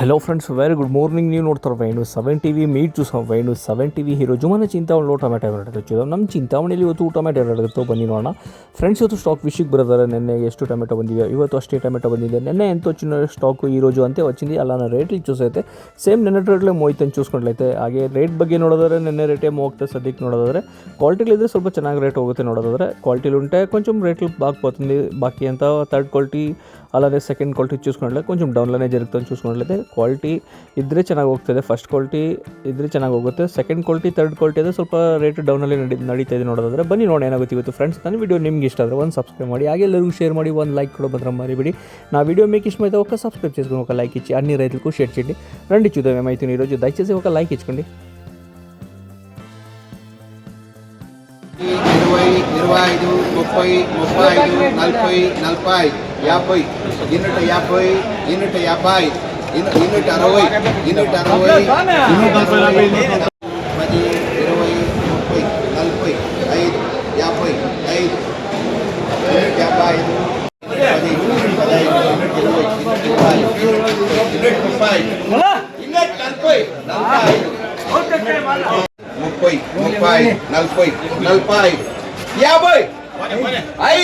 Hello friends very good morning ನೀವು ನೋಡ್ತಾರೆ ವೈನು 7 ಟಿವಿ ಮೀಟ್ ಟು ವೈನು 7 ಟಿವಿ ಹೀರೋ ಜುಮಾನ ಚಿಂತಾವಣಿ ಟೊಮೆಟೊ ಎರಡು ಹಚ್ಚಿದ್ದು ನಮ್ಮ ಚಿಂತಾವಣಿಯಲ್ಲಿ ಇವತ್ತು ಟೊಮೆಟೊ ಎರಡು ಬನ್ನಿ ನೋಡೋಣ ಫ್ರೆಂಡ್ಸ್. ಇವತ್ತು ಸ್ಟಾಕ್ ವಿಷಯಕ್ಕೆ ಬರೋದಾರೆ ನೆನ್ನೆ ಎಷ್ಟು ಟೊಮೆಟೊ ಬಂದಿವೆ, ಇವತ್ತು ಅಷ್ಟೇ ಟೊಮೆಟೊ ಬಂದಿದೆ. ನೆನ್ನೆ ಎಂತ వచ్చిన స్టాక్ ఈ రోజు అంతే వచ్చింది. అలానే రేట్లు చూసైతే సేమ్ నిన్న రేట్లే మోಯ್ತಂತ చూసుಕೊಂಡ್ಲೈತೆ. ಹಾಗೆ ರೇಟ್ ಬಗ್ಗೆ ನೋಡೋದಾದ್ರೆ ನೆನ್ನೆ ರೇಟೇ మోಗ್తే సద్దికి ನೋಡೋದಾದ್ರೆ క్వాలిటీಲಿದ್ರೆ ಸ್ವಲ್ಪ ಚೆನ್ನಾಗಿ ರೇಟ್ ಹೋಗುತ್ತೆ. ನೋಡೋದಾದ್ರೆ క్వాలిటీలు ఉంటే కొంచెం రేట్లు బాగుపోతుంది. బాకీ అంతా థర్డ్ క్వాలిటీ అలానే సెకండ్ క్వాలిటీ చూసుకున్నట్లే కొంచెం డౌన్లోనే జరుగుతుంది. చూసుకున్నట్లయితే ಕ್ವಾಲಿಟಿ ಇದ್ದರೆ ಚೆನ್ನಾಗಿ ಹೋಗ್ತದೆ, ಫಸ್ಟ್ ಕ್ವಾಲಿಟಿ ಇದ್ದರೆ ಚೆನ್ನಾಗಿ ಹೋಗುತ್ತೆ. ಸೆಕೆಂಡ್ ಕ್ವಾಲಿಟಿ ಥರ್ಡ್ ಕ್ವಾಲಿಟಿ ಆದರೆ ಸ್ವಲ್ಪ ರೇಟ್ ಡೌನಲ್ಲಿ ನಡೀತಾ ಇದೆ. ನೋಡೋದಾದ್ರೆ ಬನ್ನಿ ನೋಡಿ ಏನಾಗುತ್ತೆ ಇವತ್ತು ಫ್ರೆಂಡ್ಸ್. ನನ್ನ ವಿಡಿಯೋ ನಿಮ್ಗೆ ಇಷ್ಟ ಆದರೆ ಒಂದು ಸಬ್ಸ್ಕ್రైబ్ ಮಾಡಿ, ಹಾಗೆ ಎಲ್ಲರಿಗೂ షేర్ ಮಾಡಿ, ಒಂದು లైక్ కూడా మాత్రం మరిబడి. నా వీడియో మీకు ఇష్టమైతే ఒక సబ్స్క్రైబ్ చేసుకుని ఒక లైక్ ఇచ్చి అన్ని రైతులకు షేర్ చేయండి. రండి చూద్దాం ఏమైతుంది ఈరోజు. దయచేసి ఒక లైక్ ఇచ్చుకోండి. 20, 25, 30, 35, 40, 40, 50, 150, 150, 160, 160, 55, 60, 160.